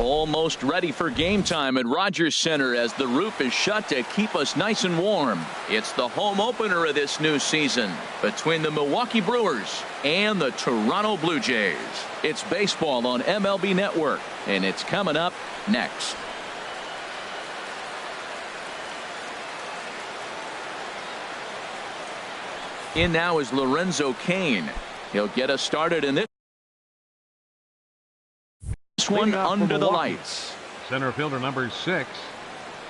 Almost ready for game time at Rogers Center as the roof is shut to keep us nice and warm. It's the home opener of this new season between the Milwaukee Brewers and the Toronto Blue Jays. It's baseball on MLB Network, and it's coming up next. In now is Lorenzo Cain. He'll get us started in this one under the lights. Center fielder number 6,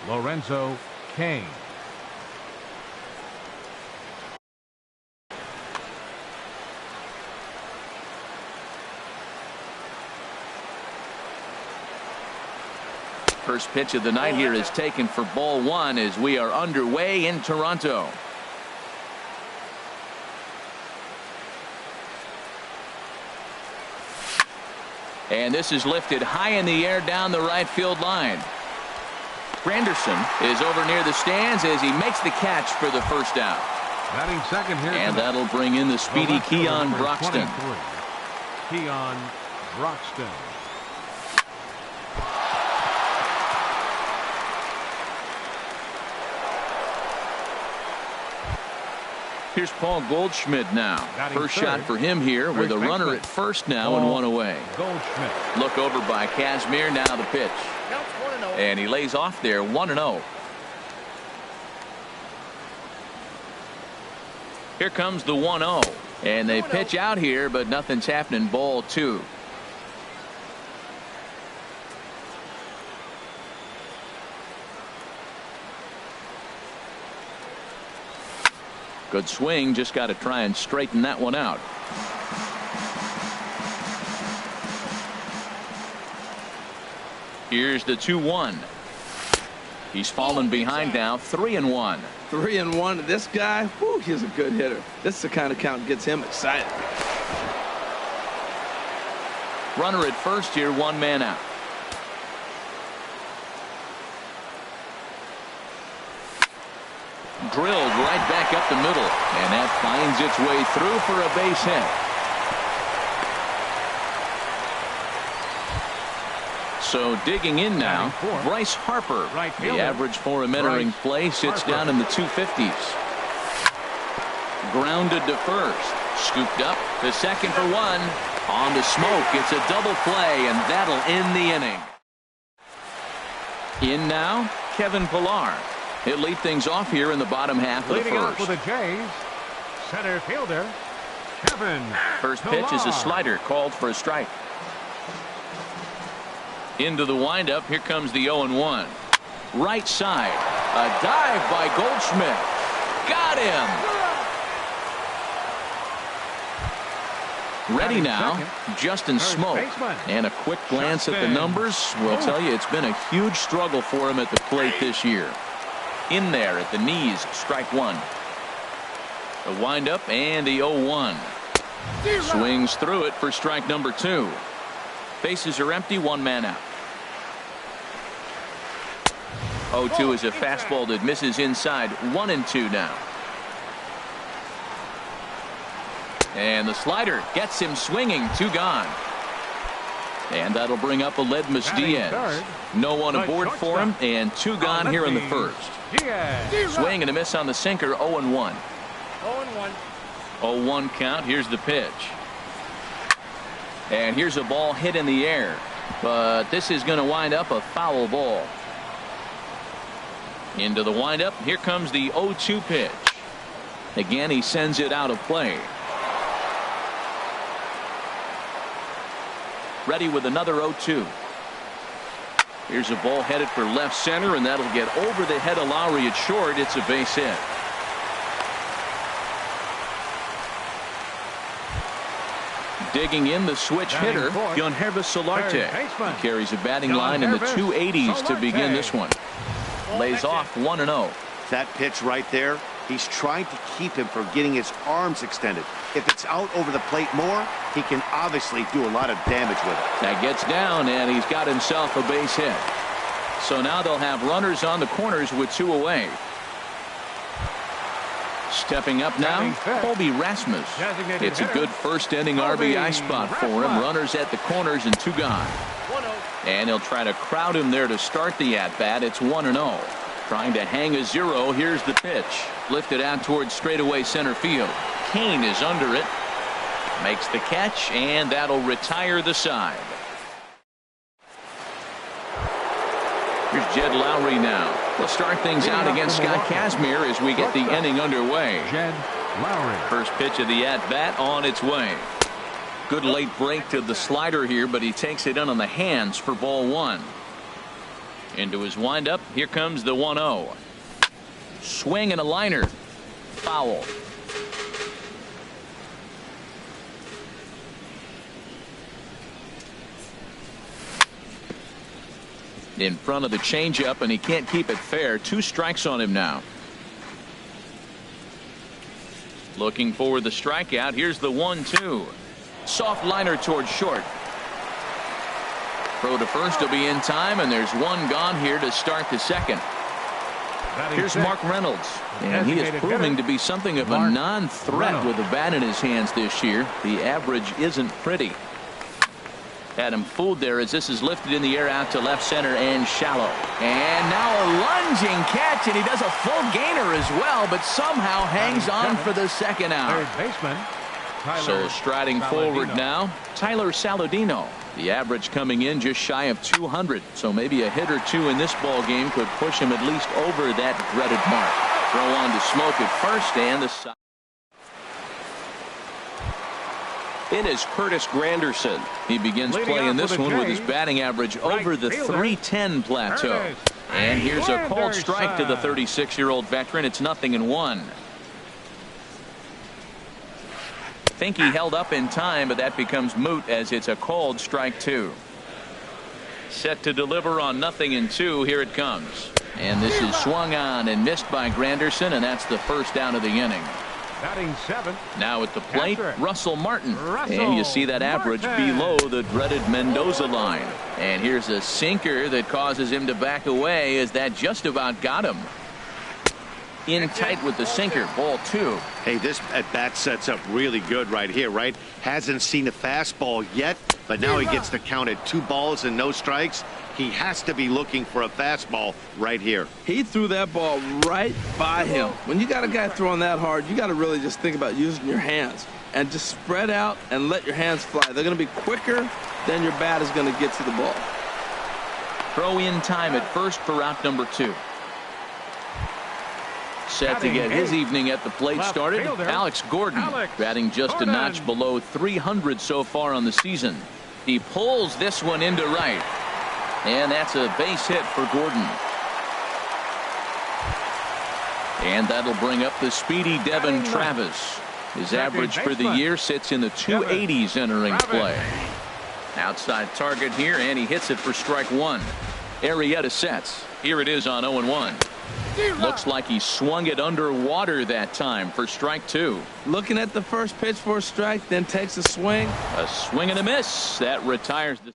Lorenzo Cain. First pitch of the night here is taken for ball 1 as we are underway in Toronto. And this is lifted high in the air down the right field line. Granderson is over near the stands as he makes the catch for the first out. Batting second here. And that'll bring in the speedy Keon Broxton. Keon Broxton. Here's Paul Goldschmidt now. First shot for him here with a runner at first now and one away. Goldschmidt. Look over by Kazmir. Now the pitch. And he lays off there 1-0. Here comes the 1-0. And they pitch out here, but nothing's happening. Ball 2. Good swing, just got to try and straighten that one out. Here's the 2-1. He's fallen behind now, 3-1. 3-1. This guy, whew, he's a good hitter. This is the kind of count that gets him excited. Runner at first here, 1 man out. Drilled right back up the middle, and that finds its way through for a base hit. So digging in now, Bryce Harper. The average for him entering play sits down in the 250s. Grounded to first, scooped up to second for 1. On the smoke, it's a double play, and that'll end the inning. In now, Kevin Pillar. He'll lead things off here in the bottom half of the first. Leading off for the Jays, center fielder Kevin. First pitch is a slider called for a strike. Into the windup. Here comes the 0-1. Right side. A dive by Goldschmidt. Got him. Ready now, Justin Smoke. And a quick glance at the numbers will tell you it's been a huge struggle for him at the plate this year. In there at the knees, strike 1. The windup and the 0-1. Swings through it for strike number 2. Bases are empty, 1 man out. 0-2 is a fastball that misses inside, 1-2 now. And the slider gets him swinging, 2 gone. And that'll bring up Aledmus Diaz. No one aboard for him, and 2 gone here in the first. Swing and a miss on the sinker, 0-1. 0-1 count. Here's the pitch. And here's a ball hit in the air. But this is going to wind up a foul ball. Into the windup. Here comes the 0-2 pitch. Again, he sends it out of play. Ready with another 0-2. Here's a ball headed for left center, and that'll get over the head of Lowry at short. It's a base hit. Digging in, the switch hitter, Yonhervis Solarte. He carries a batting line in the 280s to begin this one. Lays off 1-0. That pitch right there, he's trying to keep him from getting his arms extended. If it's out over the plate more, he can obviously do a lot of damage with it. That gets down, and he's got himself a base hit. So now they'll have runners on the corners with 2 away. Stepping up now, Colby Rasmus. It's a good first inning RBI spot for him. Runners at the corners and 2 gone. And he'll try to crowd him there to start the at-bat. It's 1-0. Trying to hang a 0. Here's the pitch. Lifted out towards straightaway center field. Kane is under it. Makes the catch, and that'll retire the side. Here's Jed Lowry now. He'll start things out against Scott Kazmir as we get the inning underway. Jed Lowry. First pitch of the at-bat on its way. Good late break to the slider here, but he takes it in on the hands for ball 1. Into his windup. Here comes the 1-0. Swing and a liner. Foul. In front of the changeup, and he can't keep it fair. 2 strikes on him now. Looking for the strikeout. Here's the 1-2. Soft liner towards short. Throw to first will be in time, and there's one gone here to start the second. Here's Mark Reynolds, and he is proving to be something of a non-threat with the bat in his hands this year. The average isn't pretty. Had him fooled there as this is lifted in the air out to left center and shallow. And now a lunging catch, and he does a full gainer as well, but somehow hangs on for the second out. Third baseman. So striding forward now, Tyler Saladino. The average coming in just shy of 200, so maybe a hit or two in this ball game could push him at least over that dreaded mark. Throw on to Smoke at first, and the side. In is Curtis Granderson. He begins playing this one with his batting average over the 310 plateau. And here's a called strike to the 36-year-old veteran. It's 0-1. Think he held up in time, but that becomes moot as it's a called strike 2. Set to deliver on 0-2. Here it comes. And this is swung on and missed by Granderson, and that's the first out of the inning. Batting 7. Now at the plate, Russell Martin. And you see that average below the dreaded Mendoza line. And here's a sinker that causes him to back away as that just about got him. In tight with the sinker, ball 2. Hey, this at bat sets up really good right here, right? Hasn't seen a fastball yet, but now he gets the count at 2 balls and no strikes. He has to be looking for a fastball right here. He threw that ball right by him. When you got a guy throwing that hard, you got to really just think about using your hands and just spread out and let your hands fly. They're going to be quicker than your bat is going to get to the ball. Throw in time at first for out number 2. Set to get his evening at the plate started. Alex Gordon batting just a notch below 300 so far on the season. He pulls this one into right. And that's a base hit for Gordon. And that'll bring up the speedy Devin Travis. His average for the year sits in the 280s entering play. Outside target here, and he hits it for strike 1. Arrieta sets. Here it is on 0-1. Looks like he swung it underwater that time for strike 2. Looking at the first pitch for a strike, then takes a swing. A swing and a miss. That retires the.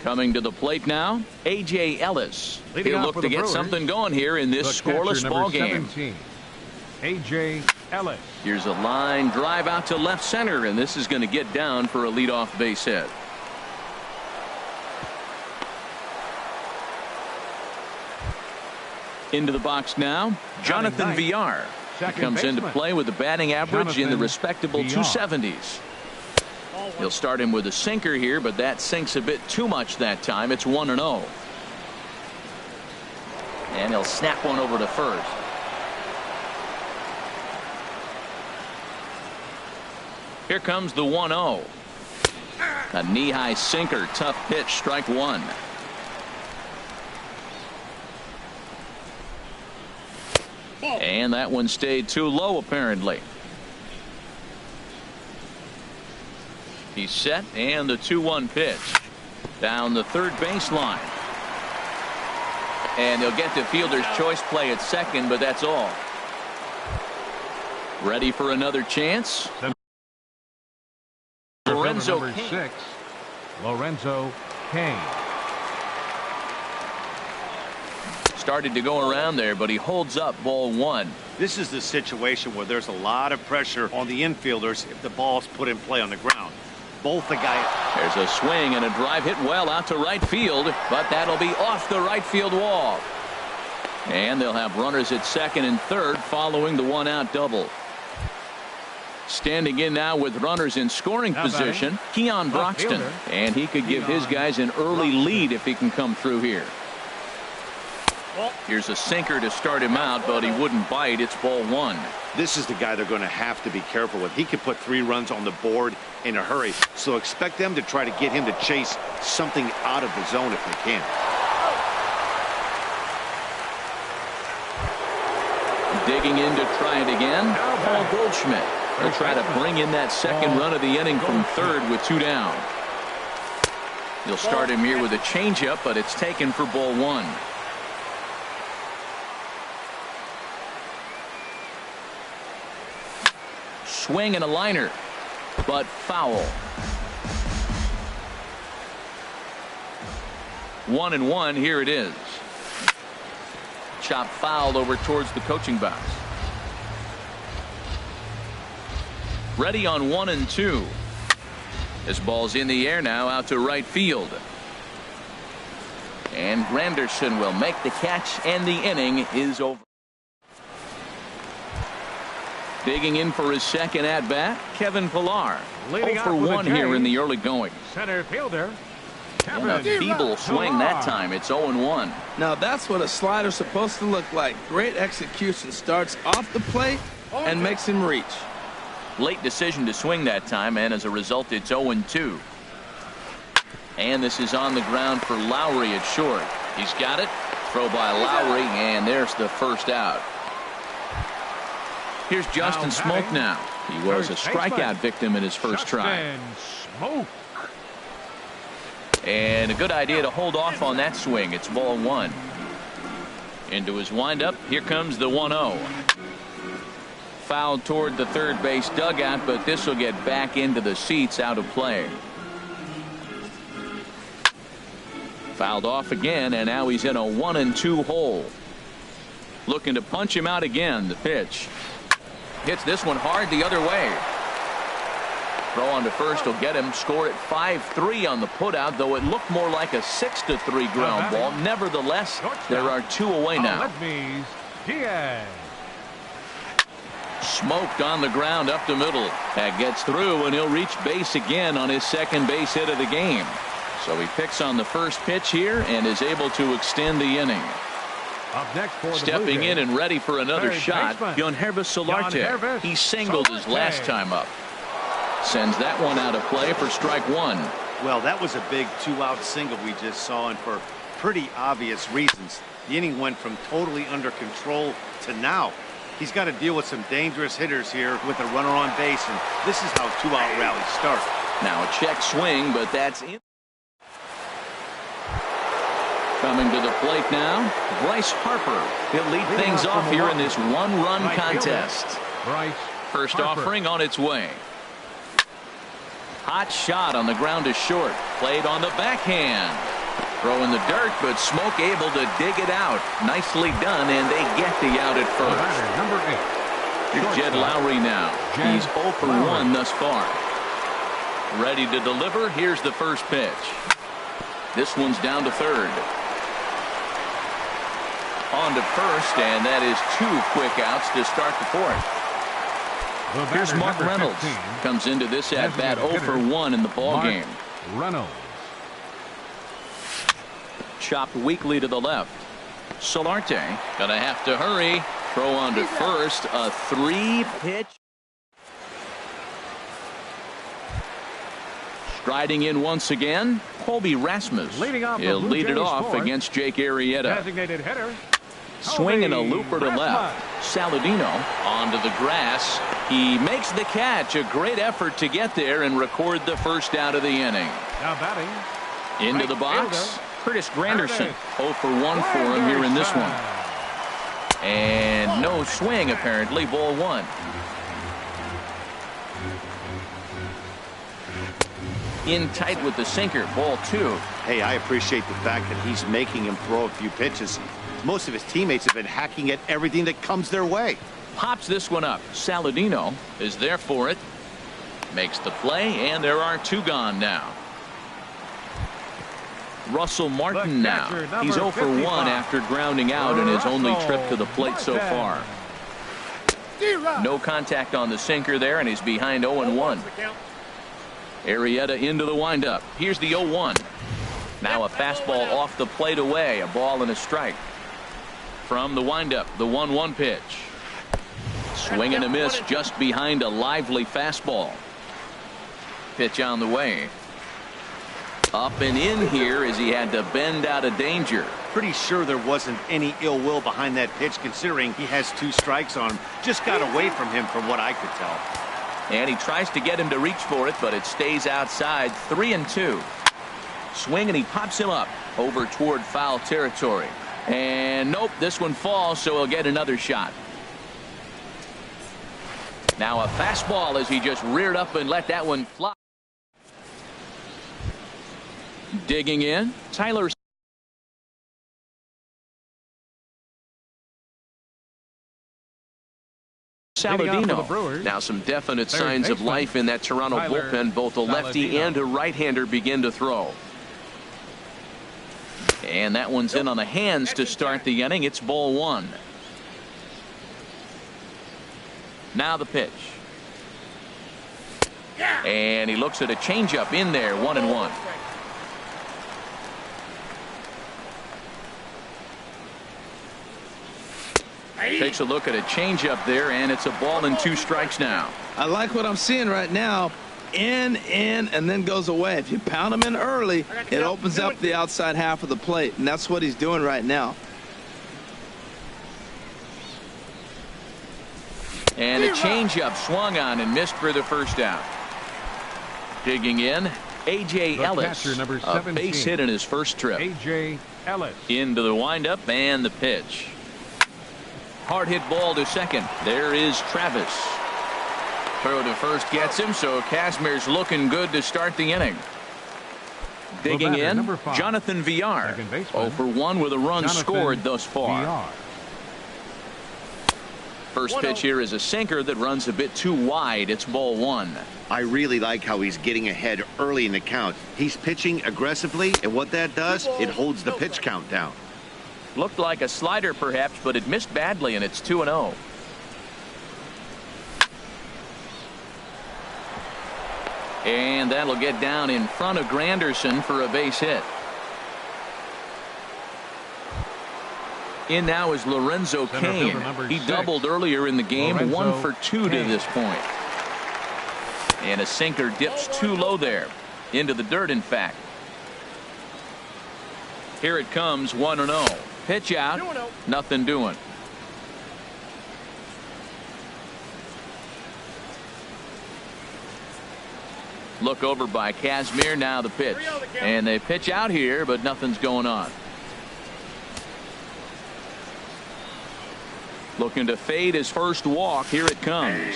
Coming to the plate now, A.J. Ellis. He'll look to get something going here in this scoreless ball game. A.J. Ellis. Here's a line drive out to left center, and this is going to get down for a leadoff base hit. Into the box now, Jonathan Villar. He comes into play with a batting average in the respectable 270s. He'll start him with a sinker here, but that sinks a bit too much that time. It's 1-0. And he'll snap one over to first. Here comes the 1-0. A knee-high sinker, tough pitch, strike 1. And that one stayed too low apparently. He's set, and the 2-1 pitch down the third baseline. And they'll get the fielder's choice play at second, but that's all. Ready for another chance. Lorenzo number 6, Lorenzo Kane. Started to go around there, but he holds up ball 1. This is the situation where there's a lot of pressure on the infielders if the ball's put in play on the ground. both the guy. There's a swing and a drive hit well out to right field, but that'll be off the right field wall. And they'll have runners at second and third following the one-out double. Standing in now with runners in scoring position, Keon Broxton. And he could give his guys an early lead if he can come through here. Here's a sinker to start him out, but he wouldn't bite. It's ball one. This is the guy they're going to have to be careful with. He could put 3 runs on the board in a hurry. So expect them to try to get him to chase something out of the zone if they can. Digging in to try it again, Paul Goldschmidt. He'll try to bring in that second run of the inning from third with 2 down. He'll start him here with a changeup, but it's taken for ball one. Swing and a liner, but foul. 1-1, here it is. Chop fouled over towards the coaching box. Ready on 1-2. This ball's in the air now out to right field. And Granderson will make the catch, and the inning is over. Digging in for his second at-bat, Kevin Pillar. 0 for 1 here in the early going. Center fielder. And a feeble swing that time. It's 0-1. Now that's what a slider's supposed to look like. Great execution. Starts off the plate and makes him reach. Late decision to swing that time, and as a result, it's 0-2. And this is on the ground for Lowry at short. He's got it. Throw by Lowry, and there's the first out. Here's Justin Smoke now. He was a strikeout victim in his first try. Smoke. And a good idea to hold off on that swing. It's ball one. Into his windup. Here comes the 1-0. Fouled toward the third base dugout, but this will get back into the seats, out of play. Fouled off again, and now he's in a 1-2 hole. Looking to punch him out again. The pitch. Hits this one hard the other way. Throw on to first will get him. Scored at 5-3 on the putout, though it looked more like a 6-3 ground ball. Nevertheless, there are 2 away now. Smoked on the ground up the middle. That gets through, and he'll reach base again on his second base hit of the game. So he picks on the first pitch here and is able to extend the inning. Up next for stepping in and ready for another shot, Yohanribus Solarte. He singled his last time up. Sends that one out of play for strike one. Well, that was a big 2-out single we just saw, and for pretty obvious reasons. The inning went from totally under control to now. He's got to deal with some dangerous hitters here with a runner on base, and this is how 2-out rallies start. Now a check swing, but that's in. Coming to the plate now, Bryce Harper. He'll lead things off here in this one-run contest. First offering on its way. Hot shot on the ground to short. Played on the backhand. Throw in the dirt, but Smoke able to dig it out. Nicely done, and they get the out at first. Number 8. Here's Jed Lowry now. He's 0 for 1 thus far. Ready to deliver. Here's the first pitch. This one's down to third. On to first, and that is 2 quick outs to start the fourth. Here's Mark Reynolds. Comes into this at bat 0 for 1 in the ball game. Reynolds. Chopped weakly to the left. Solarte gonna have to hurry. Throw on to first. A 3-pitch. Striding in once again, Colby Rasmus. He'll lead it off against Jake Arrieta. Designated hitter. Swing and a looper to left. Saladino onto the grass. He makes the catch. A great effort to get there and record the first out of the inning. Now batting. Into the box, Curtis Granderson. 0 for 1 for him here in this one. And no swing apparently. Ball one. In tight with the sinker. Ball two. Hey, I appreciate the fact that he's making him throw a few pitches. Most of his teammates have been hacking at everything that comes their way. Pops this one up. Saladino is there for it. Makes the play, and there are 2 gone now. Russell Martin now. He's 0 for 1 after grounding out in his only trip to the plate so far. No contact on the sinker there, and he's behind 0-1. Arrieta into the windup. Here's the 0-1. Now a fastball off the plate away. A ball and a strike. From the windup, the 1-1 pitch. Swing and a miss just behind a lively fastball. Pitch on the way. Up and in here as he had to bend out of danger. Pretty sure there wasn't any ill will behind that pitch, considering he has 2 strikes on him. Just got away from him from what I could tell. And he tries to get him to reach for it, but it stays outside. 3-2. Swing, and he pops him up over toward foul territory. And nope, this one falls, so he'll get another shot. Now a fastball as he just reared up and let that one fly. Digging in, Tyler Saladino. Now some definite signs of life in that Toronto bullpen. Both a lefty and a right-hander begin to throw. And that one's in on the hands to start the inning. It's ball 1. Now the pitch. And he looks at a changeup in there, 1-1. Takes a look at a changeup there, and it's a ball and 2 strikes now. I like what I'm seeing right now. In, and then goes away. If you pound him in early, it opens up the outside half of the plate, and that's what he's doing right now. And a changeup swung on and missed for the first out. Digging in, A.J. Ellis, a base hit in his first trip. A.J. Ellis. Into the windup and the pitch. Hard hit ball to second. There is Travis. Throw to first gets him, so Kazmir's looking good to start the inning. Digging in, Jonathan Villar. 0 for 1 with a run scored thus far. First pitch here is a sinker that runs a bit too wide. It's ball 1. I really like how he's getting ahead early in the count. He's pitching aggressively, and what that does, it holds the pitch count down. Looked like a slider perhaps, but it missed badly, and it's 2-0. And that'll get down in front of Granderson for a base hit. In now is Lorenzo Cain. He doubled earlier in the game, 1 for 2 to this point. And a sinker dips too low there. Into the dirt, in fact. Here it comes, 1-0. Pitch out, nothing doing. Look over by Kazmir, now the pitch. And they pitch out here, but nothing's going on. Looking to fade his first walk. Here it comes.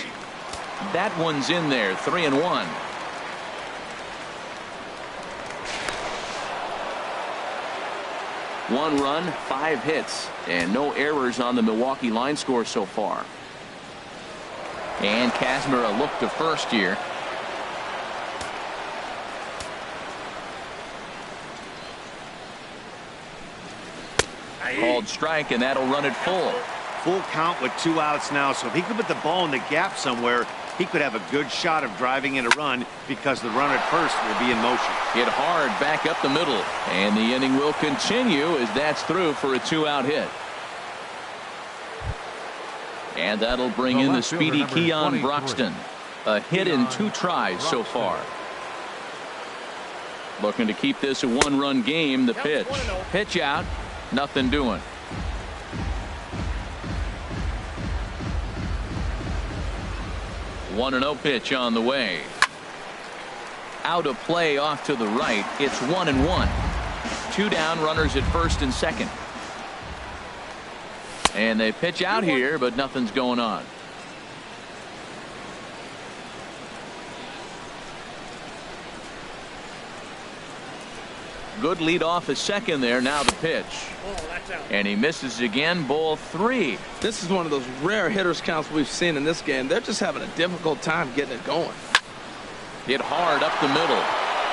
That one's in there, 3-1. One run, 5 hits, and no errors on the Milwaukee line score so far. And Kazmir a look to first here. Called strike, and that'll run it full. Full count with 2 outs now, so if he could put the ball in the gap somewhere, he could have a good shot of driving in a run because the runner at first will be in motion. Hit hard back up the middle, and the inning will continue as that's through for a 2-out hit. And that'll bring in the speedy Keon Broxton. A hit in 2 tries so far. Looking to keep this a 1-run game. The pitch. Pitch out. Nothing doing. One 1-0 pitch on the way. Out of play off to the right. It's 1-1. 2 down, runners at first and second. And they pitch out here, but nothing's going on. Good lead off a second there. Now the pitch. And he misses again. Ball 3. This is one of those rare hitters counts we've seen in this game. They're just having a difficult time getting it going. Hit hard up the middle.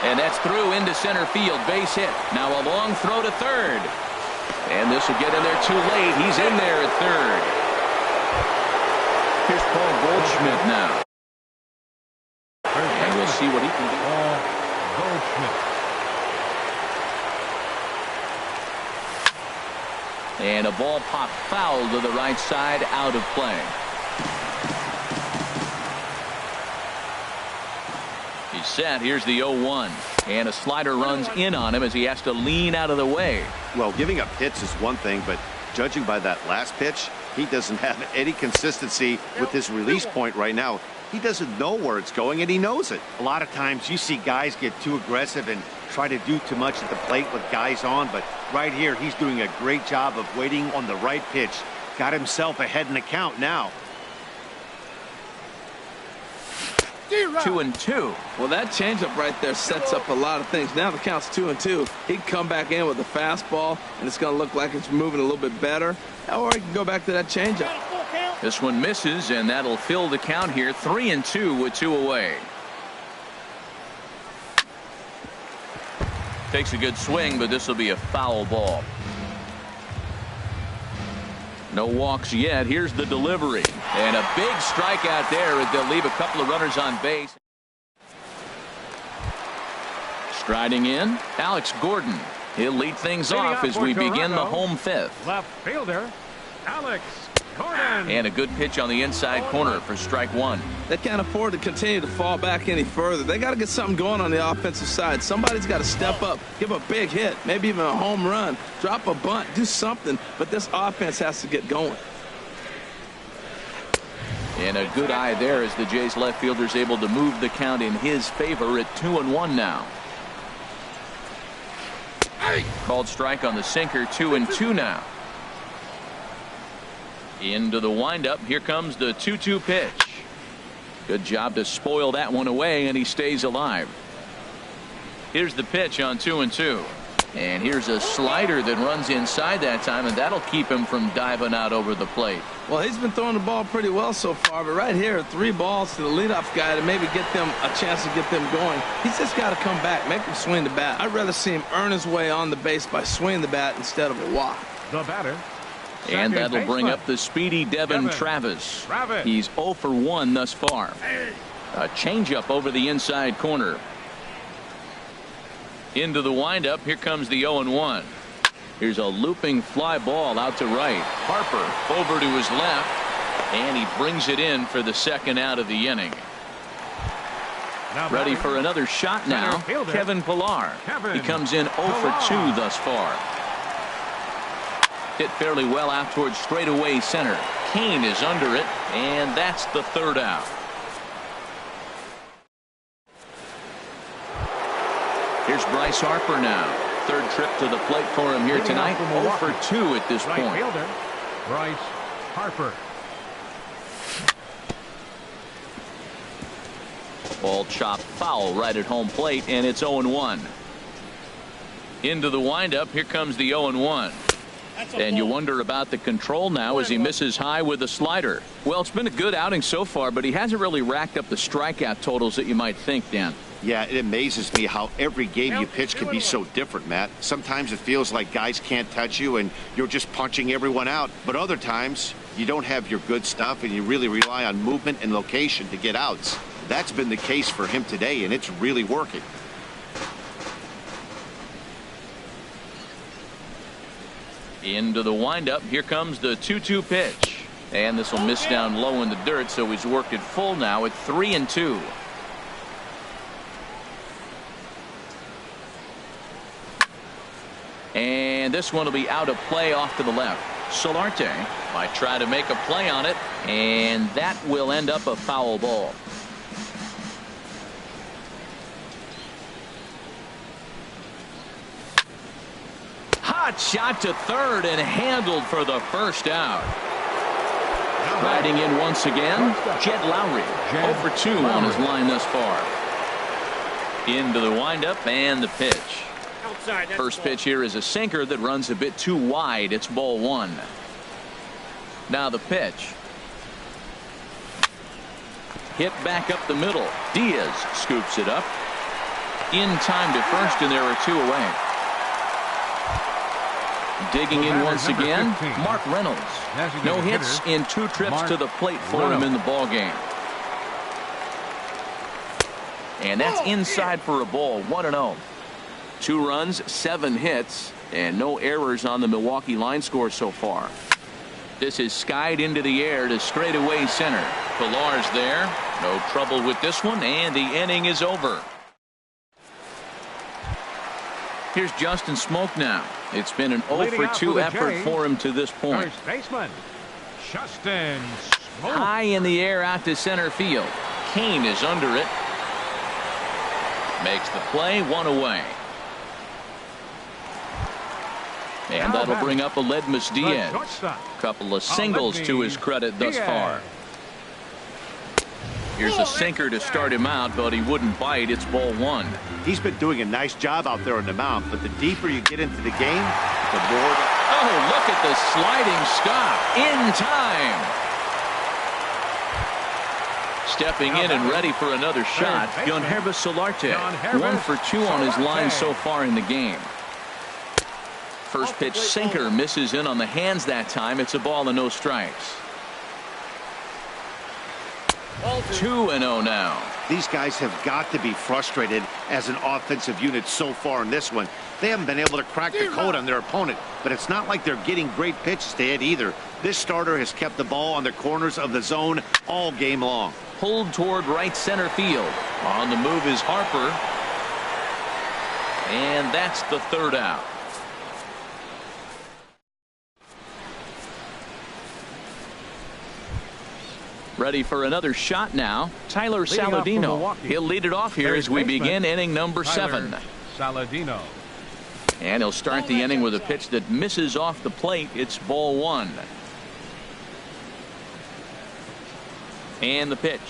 And that's through into center field. Base hit. Now a long throw to third. And this will get in there too late. He's in there at third. Here's Paul Goldschmidt now. And we'll see what he can do. Paul Goldschmidt. And a ball popped foul to the right side, out of play. He's set. Here's the 0-1. And a slider runs in on him as he has to lean out of the way. Well, giving up hits is one thing, but judging by that last pitch, he doesn't have any consistency with his release point right now. He doesn't know where it's going, and he knows it. A lot of times you see guys get too aggressive and try to do too much at the plate with guys on, but right here he's doing a great job of waiting on the right pitch. Got himself ahead in the count now. 2-2. Well, that changeup right there sets up a lot of things. Now the count's 2-2. He can come back in with the fastball, and it's going to look like it's moving a little bit better. Or he can go back to that changeup. This one misses, and that'll fill the count here. 3-2 with 2 away. Takes a good swing, but this will be a foul ball. No walks yet. Here's the delivery. And a big strikeout there as they'll leave a couple of runners on base. Striding in, Alex Gordon. He'll lead things off as we begin the home fifth. Left fielder, Alex Gordon. And a good pitch on the inside corner for strike one. They can't afford to continue to fall back any further. They got to get something going on the offensive side. Somebody's got to step up, give a big hit, maybe even a home run, drop a bunt, do something. But this offense has to get going. And a good eye there as the Jays left fielder's able to move the count in his favor at 2-1 now. Called strike on the sinker. 2-2 now. Into the windup. Here comes the 2-2 pitch. Good job to spoil that one away, and he stays alive. Here's the pitch on 2-2. And here's a slider that runs inside that time, and that'll keep him from diving out over the plate. Well, he's been throwing the ball pretty well so far, but right here, 3 balls to the leadoff guy to maybe get them a chance to get them going. He's just got to come back, make him swing the bat. I'd rather see him earn his way on the base by swinging the bat instead of a walk. The batter. And that'll bring up the speedy Devin Travis. He's 0 for 1 thus far. A changeup over the inside corner. Into the windup. Here comes the 0-1. Here's a looping fly ball out to right. Harper over to his left, and he brings it in for the second out of the inning. Ready for another shot now. Kevin Pillar. He comes in 0 for 2 thus far. Hit fairly well out towards straightaway center. Kane is under it, and that's the third out. Here's Bryce Harper now. Third trip to the plate for him here tonight. 0 for 2 at this point. Fielder, Bryce Harper. Ball chopped foul right at home plate, and it's 0-1. Into the windup. Here comes the 0-1. And you wonder about the control now as he misses high with a slider. Well, it's been a good outing so far, but he hasn't really racked up the strikeout totals that you might think, Dan. Yeah, it amazes me how every game you pitch can be so different, Matt. Sometimes it feels like guys can't touch you and you're just punching everyone out. But other times you don't have your good stuff and you really rely on movement and location to get outs. That's been the case for him today, and it's really working. Into the windup. Here comes the 2-2 pitch. And this will miss down low in the dirt, so he's worked it full now at 3-2. And this one will be out of play off to the left. Solarte might try to make a play on it, and that will end up a foul ball. Hot shot to third and handled for the first out. Riding in once again, Jed Lowry. 0 for 2 on his line thus far. Into the windup and the pitch. First pitch here is a sinker that runs a bit too wide. It's ball 1. Now the pitch. hit back up the middle. Diaz scoops it up. In time to first, and there are 2 away. Digging in once again, 15. Mark Reynolds. No hits in 2 trips to the plate for him in the ball game. And that's inside for a ball, 1-0. 2 runs, 7 hits, and no errors on the Milwaukee line score so far. This is skied into the air to straightaway center. Pillar's there. No trouble with this one, and the inning is over. Here's Justin Smoke now. It's been an 0-for-2 effort for him to this point. First baseman, Justin Smoke. High in the air out to center field. Kane is under it. Makes the play, 1 away. And that'll bring up Aledmus Diaz. Couple of singles to his credit thus far. Here's a sinker to start him out, but he wouldn't bite. It's ball 1. He's been doing a nice job out there on the mound, but the deeper you get into the game, the more... Oh, look at the sliding stop. In time. Stepping in and ready for another shot, Yonhervis Solarte. 1-for-2 on his line so far in the game. First pitch sinker misses in on the hands that time. It's a ball and no strikes. 2-0 now. These guys have got to be frustrated as an offensive unit so far in this one. They haven't been able to crack the code on their opponent, but it's not like they're getting great pitches to hit either. This starter has kept the ball on the corners of the zone all game long. Pulled toward right center field. On the move is Harper. And that's the 3rd out. Ready for another shot now. Tyler Saladino. He'll lead it off here as we begin inning number 7. Saladino. And he'll start the inning with a pitch that misses off the plate. It's ball 1. And the pitch.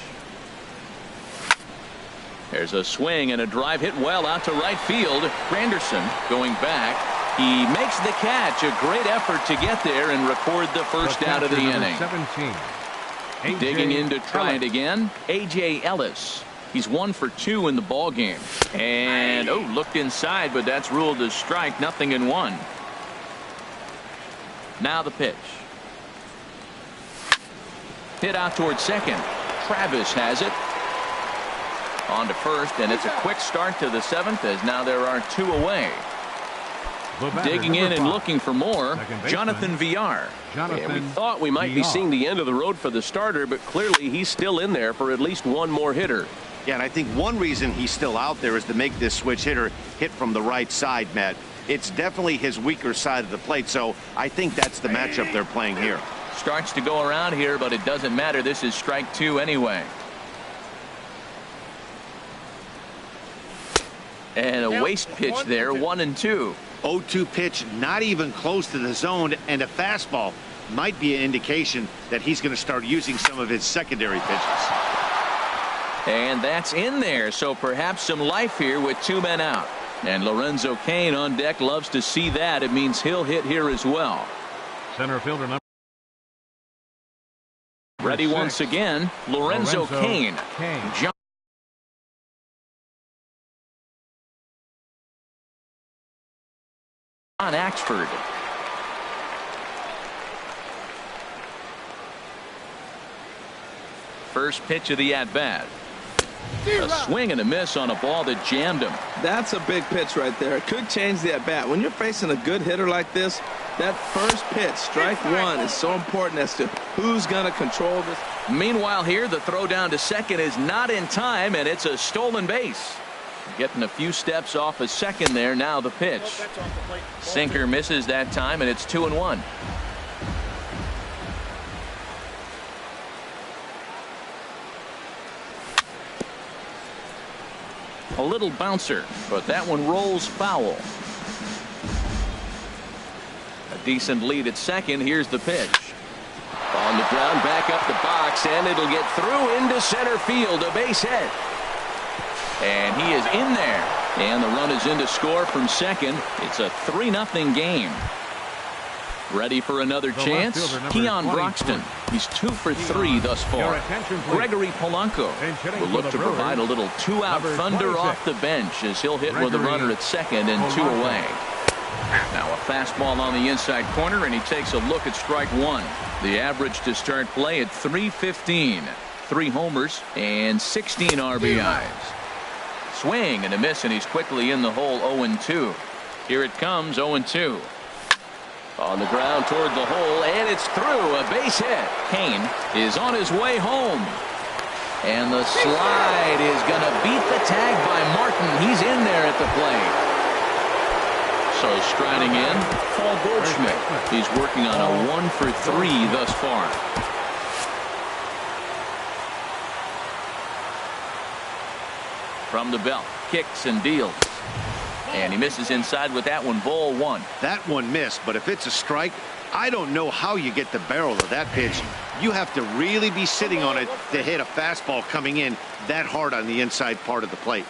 There's a swing and a drive hit well out to right field. Granderson going back. He makes the catch. A great effort to get there and record the first out of the inning. 17. Digging in to try it again. A.J. Ellis. He's 1-for-2 in the ball game. And looked inside, but that's ruled as strike. 0-1. Now the pitch. Hit out towards second. Travis has it. On to first, and it's a quick start to the 7th as now there are 2 away. Digging in and looking for more, Jonathan Villar. And we thought we might be seeing the end of the road for the starter, but clearly he's still in there for at least one more hitter. Yeah, and I think one reason he's still out there is to make this switch hitter hit from the right side, Matt. It's definitely his weaker side of the plate, so I think that's the matchup they're playing here. Starts to go around here, but it doesn't matter. This is strike 2 anyway. And a waste pitch there, 1-2. 0-2 pitch, not even close to the zone, and a fastball might be an indication that he's going to start using some of his secondary pitches. And that's in there, so perhaps some life here with 2 men out. And Lorenzo Cain on deck loves to see that. It means he'll hit here as well. Center fielder number ready 6. once again, Lorenzo Cain. John Axford. First pitch of the at-bat. A swing and a miss on a ball that jammed him. That's a big pitch right there. It could change the at-bat. When you're facing a good hitter like this, that first pitch, strike 1, is so important as to who's going to control this. Meanwhile here, the throw down to second is not in time, and it's a stolen base. Getting a few steps off a second there. Now the pitch. Sinker misses that time, and it's 2-1. A little bouncer, but that one rolls foul. A decent lead at second. Here's the pitch. On the ground, back up the box, and it'll get through into center field. A base hit. And he is in there. And the run is in to score from second. It's a 3-0 game. Ready for another chance? Keon Broxton. He's 2 for 3 thus far. Gregory Polanco will look to provide a little two-out thunder off the bench as he'll hit with a runner at second and 2 away. Now a fastball on the inside corner, and he takes a look at strike one. The average to start play at 315. 3 homers and 16 RBIs. Swing and a miss, and he's quickly in the hole. 0-2. Here it comes. 0-2. On the ground toward the hole, and it's through. A base hit. Kane is on his way home. And the slide is going to beat the tag by Martin. He's in there at the plate. So striding in, Paul Goldschmidt. He's working on a 1 for 3 thus far. From the belt, kicks and deals. And he misses inside with that one. Ball 1. That one missed, but if it's a strike, I don't know how you get the barrel of that pitch. You have to really be sitting on it to hit a fastball coming in that hard on the inside part of the plate.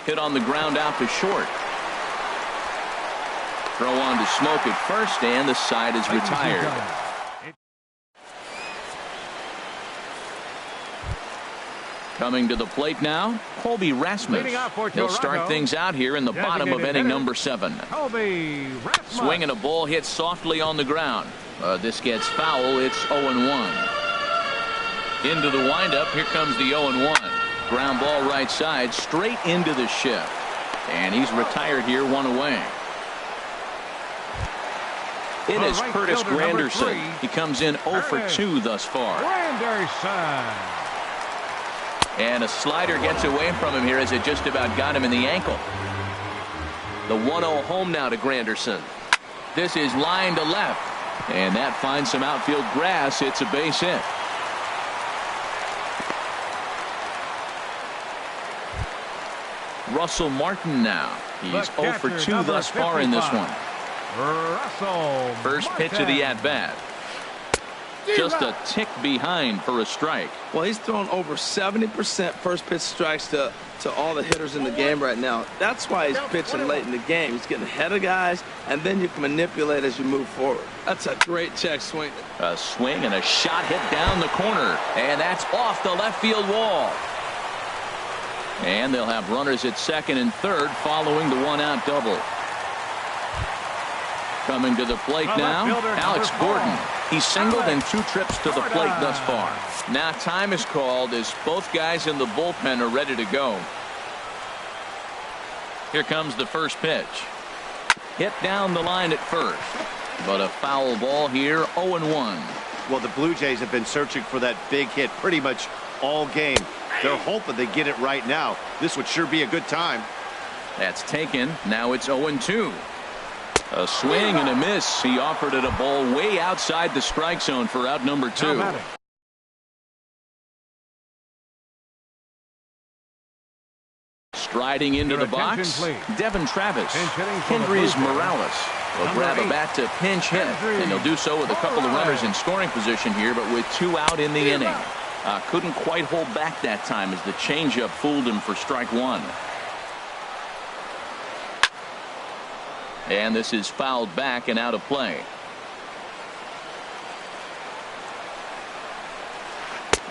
Hit on the ground out to short. Throw on to Smoke at first, and the side is retired. Coming to the plate now, Colby Rasmus. He'll start things out here in the bottom of inning number 7. Swing and a ball hit softly on the ground. This gets foul. It's 0-1. Into the windup. Here comes the 0-1. Ground ball right side, straight into the shift. And he's retired here, 1 away. It is Curtis Granderson. He comes in 0 for 2 thus far. And a slider gets away from him here as it just about got him in the ankle. The 1-0 home now to Granderson. This is line to left. And that finds some outfield grass. It's a base hit. Russell Martin now. He's 0 for 2 thus far in this one. First pitch of the at-bat. Just a tick behind for a strike. Well, he's thrown over 70% first pitch strikes to all the hitters in the game right now. That's why he's pitching late in the game. He's getting ahead of guys, and then you can manipulate as you move forward. That's a great check swing. A swing and a shot hit down the corner, and that's off the left field wall. And they'll have runners at second and third following the 1-out double. Coming to the plate now, Alex Gordon. He's singled and 2 trips to the plate thus far. Now time is called as both guys in the bullpen are ready to go. Here comes the first pitch. Hit down the line at first. But a foul ball here, 0-1. Well, the Blue Jays have been searching for that big hit pretty much all game. They're hoping they get it right now. This would sure be a good time. That's taken. Now it's 0-2. A swing and a miss. He offered it a ball way outside the strike zone for out number 2. Striding into the box, Devin Travis. Kendrys Morales will grab a bat to pinch hit, and he'll do so with a couple of runners in scoring position here, but with 2 out in the inning. Couldn't quite hold back that time as the changeup fooled him for strike 1. And this is fouled back and out of play.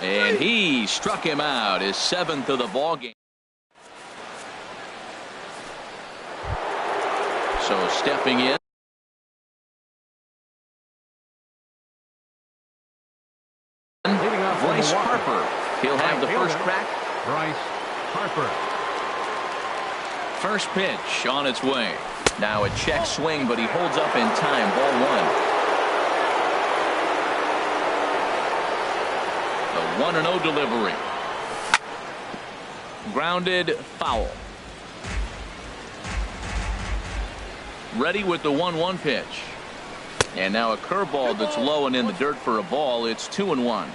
And he struck him out, his 7th of the ball game. So stepping in. Bryce Harper. He'll have the first crack. Bryce Harper. First pitch on its way. Now a check swing, but he holds up in time. Ball 1. The 1-0 delivery. Grounded, foul. Ready with the 1-1 pitch. And now a curveball that's low and in the dirt for a ball. It's 2-1.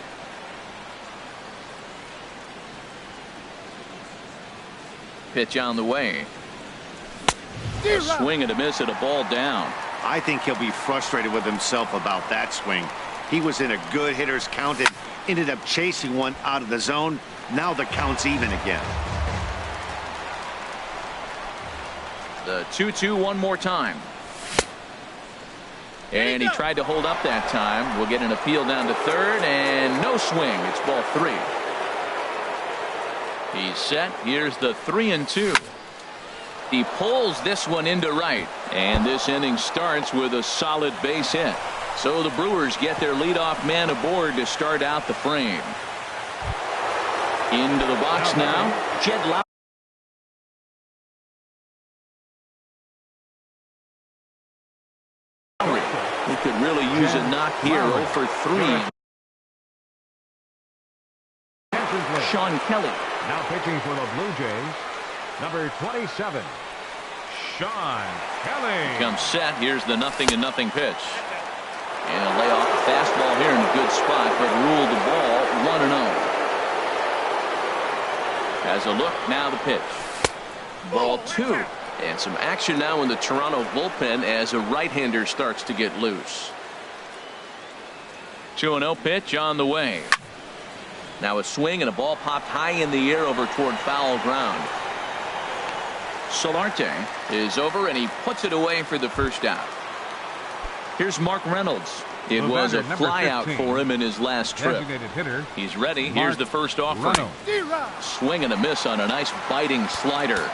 Pitch on the way. A swing and a miss at a ball down. I think he'll be frustrated with himself about that swing. He was in a good hitter's count and ended up chasing one out of the zone. Now the count's even again. The 2-2 one more time. And he tried to hold up that time. We'll get an appeal down to third, and no swing. It's ball 3. He's set. Here's the 3-2. He pulls this one into right, and this inning starts with a solid base hit. So the Brewers get their leadoff man aboard to start out the frame. Into the box now, Jed Lowry. He could really use a knock here. 0 for 3. Sean Kelly. Now pitching for the Blue Jays, number 27, Sean Kelly. Comes set. Here's the 0-0 pitch. And a layoff fastball here in a good spot, but ruled the ball 1-0. Has a look, now the pitch. Ball 2. And some action now in the Toronto bullpen as a right-hander starts to get loose. 2-0 pitch on the way. Now a swing and a ball popped high in the air over toward foul ground. Solarte is over and he puts it away for the first out. Here's Mark Reynolds. It was a fly out for him in his last trip. He's ready. Here's the first offering. Swing and a miss on a nice biting slider.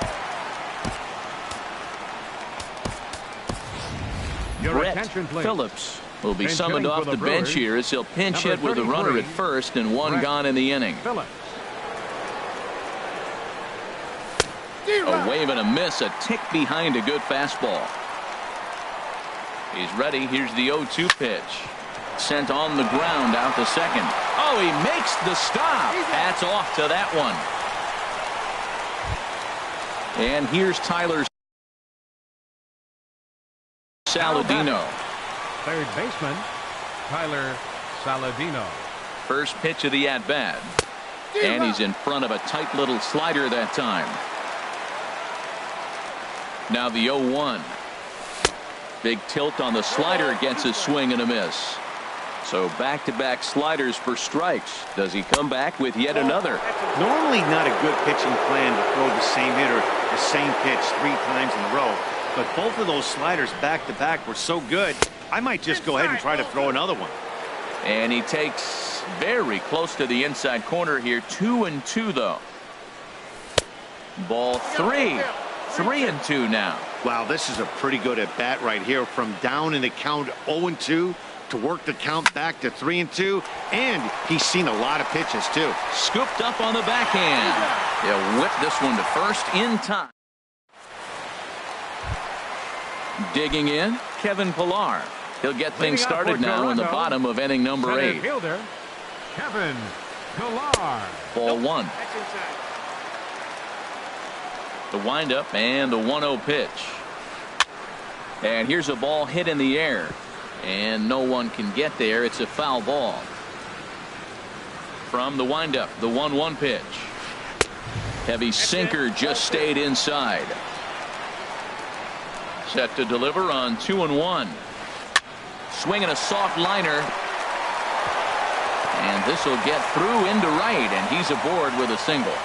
Brett Phillips will be summoned off the bench here as he'll pinch hit with a runner at first and one gone in the inning. A wave and a miss, a tick behind a good fastball. He's ready. Here's the 0-2 pitch. Sent on the ground out to second. Oh, he makes the stop. That's off to that one. And here's Tyler Saladino. Third baseman, Tyler Saladino. First pitch of the at-bat. And he's in front of a tight little slider that time. Now the 0-1. Big tilt on the slider, gets a swing and a miss. So back-to-back sliders for strikes. Does he come back with yet another? Normally not a good pitching plan to throw the same hitter the same pitch 3 times in a row. But both of those sliders back-to-back were so good, I might just go ahead and try to throw another one. And he takes very close to the inside corner here. 2-2 though. Ball 3. 3-2 now. Wow, this is a pretty good at bat right here. From down in the count 0-2 to work the count back to 3-2. And he's seen a lot of pitches too. Scooped up on the backhand. He'll whip this one to first in time. Digging in, Kevin Pillar. He'll get things started now in the bottom of inning number 8. Fielder, Kevin Pillar. Ball 1. The windup and the 1-0 pitch. And here's a ball hit in the air. And no one can get there. It's a foul ball. From the windup, the 1-1 pitch. Heavy sinker just stayed inside. Set to deliver on 2-1. Swinging a soft liner. And this will get through into right, and he's aboard with a single.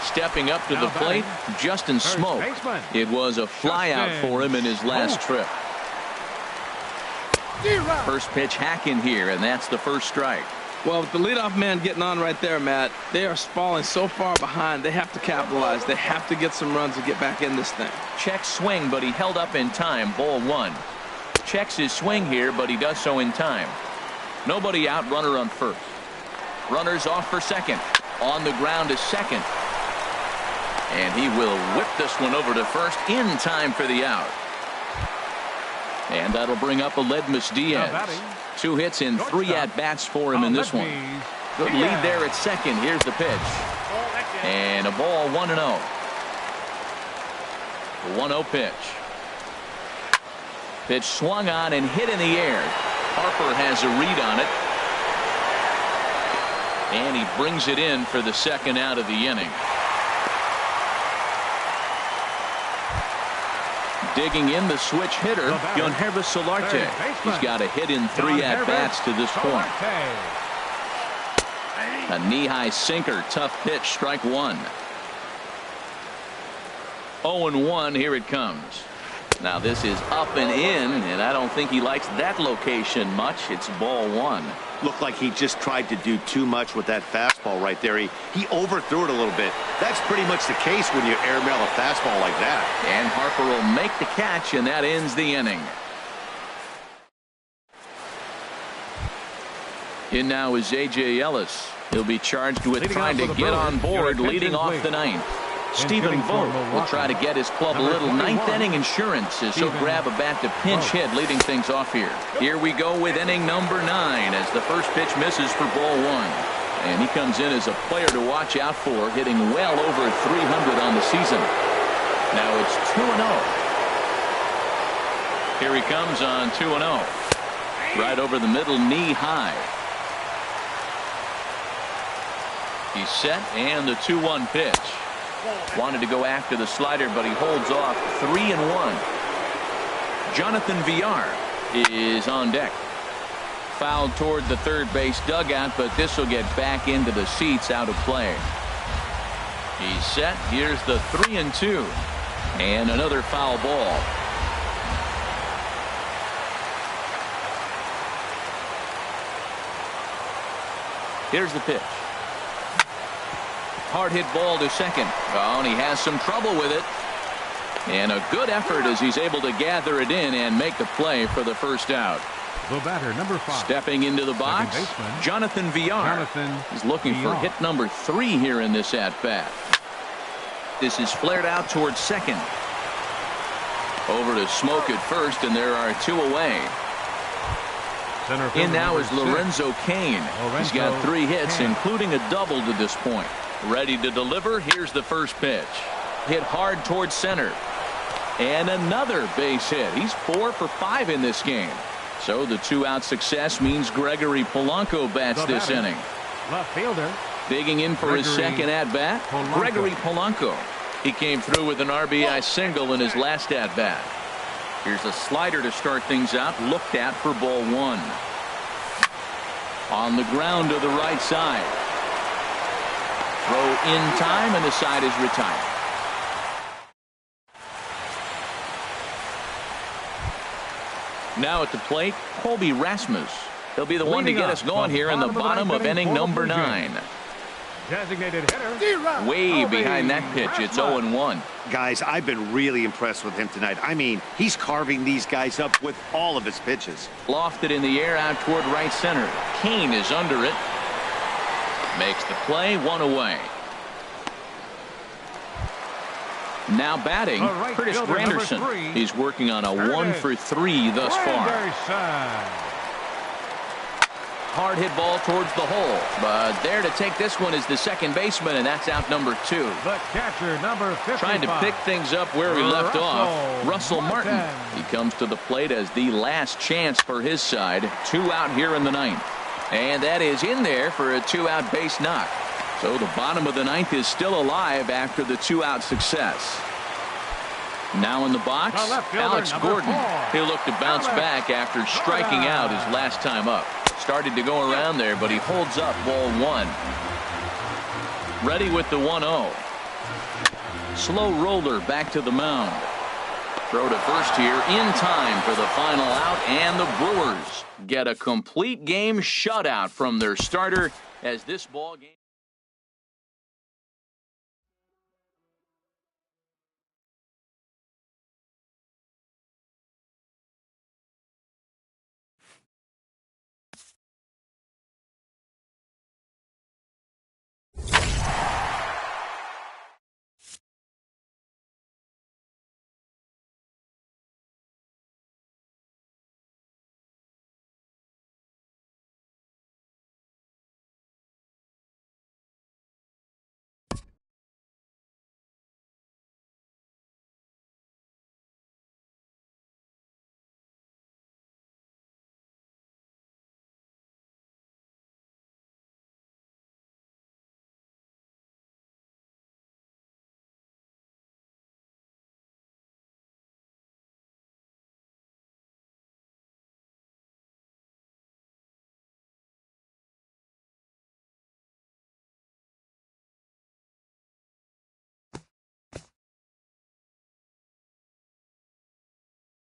Stepping up to the plate, Justin Smoke. It was a flyout for him in his last trip. First pitch hacking here, and that's the first strike. Well, with the leadoff man getting on right there, Matt, they are falling so far behind. They have to capitalize. They have to get some runs to get back in this thing. Check swing, but he held up in time. Ball 1. Checks his swing here, but he does so in time. Nobody out, runner on first. Runners off for second. On the ground is second. And he will whip this one over to first in time for the out. And that'll bring up Aledmus Diaz. 2 hits in 3 at-bats for him in this one. Good lead there at second. Here's the pitch. And a ball 1-0. The 1-0 pitch. Pitch swung on and hit in the air. Harper has a read on it. And he brings it in for the second out of the inning. Digging in, the switch hitter, Yonhervis Solarte. He's got a hit in 3 at-bats to this point. A knee-high sinker, tough pitch, strike 1. 0-1, here it comes. Now this is up and in, and I don't think he likes that location much. It's ball one. Looked like he just tried to do too much with that fastball right there. He overthrew it a little bit. That's pretty much the case when you airmail a fastball like that. And Harper will make the catch, and that ends the inning. In now is A.J. Ellis. He'll be charged with trying to get on board, leading off the ninth. Stephen Vogt will try to get his club a little ninth inning insurance as he'll grab a bat to pinch hit, leading things off here. Here we go with inning number 9 as the first pitch misses for ball one. And he comes in as a player to watch out for, hitting well over 300 on the season. Now it's 2-0. Here he comes on 2-0. Right over the middle, knee high. He's set, and the 2-1 pitch. Wanted to go after the slider, but he holds off. 3-1. Jonathan Villar is on deck. Fouled toward the third base dugout, but this will get back into the seats, out of play. He's set. Here's the 3-2. And another foul ball. Here's the pitch. Hard hit ball to second. Oh, and he has some trouble with it. And a good effort as he's able to gather it in and make the play for the first out. The batter, number 5. Stepping into the box, Jonathan Villar. He's looking for hit number 3 here in this at-bat. This is flared out towards second. Over to Smoke at first, and there are 2 away. In now is Lorenzo Cain. He's got 3 hits, including a double to this point. Ready to deliver. Here's the first pitch. Hit hard towards center. And another base hit. He's 4 for 5 in this game. So the 2-out success means Gregory Polanco bats this inning. Left fielder. Digging in for his second at-bat, Gregory Polanco. He came through with an RBI single in his last at-bat. Here's a slider to start things out, looked at for ball one. On the ground to the right side. Throw in time, and the side is retired. Now at the plate, Colby Rasmus. He'll be the one to get us going here in the bottom of inning number 9. Designated hitter. Way behind that pitch. It's 0-1. Guys, I've been really impressed with him tonight. I mean, he's carving these guys up with all of his pitches. Lofted in the air out toward right center. Cain is under it. Makes the play, 1 away. Now batting, Curtis Granderson. He's working on a 1 for 3 thus far. Hard hit ball towards the hole, but there to take this one is the second baseman, and that's out number 2. The catcher, number 55. Trying to pick things up where he left off. Russell Martin. He comes to the plate as the last chance for his side. 2 out here in the 9th. And that is in there for a 2-out base knock. So the bottom of the 9th is still alive after the 2-out success. Now in the box, Alex Gordon. He'll look to bounce back after striking out his last time up. Started to go around there, but he holds up ball 1. Ready with the 1-0. Slow roller back to the mound. Throw to first here in time for the final out, and the Brewers get a complete game shutout from their starter as this ball game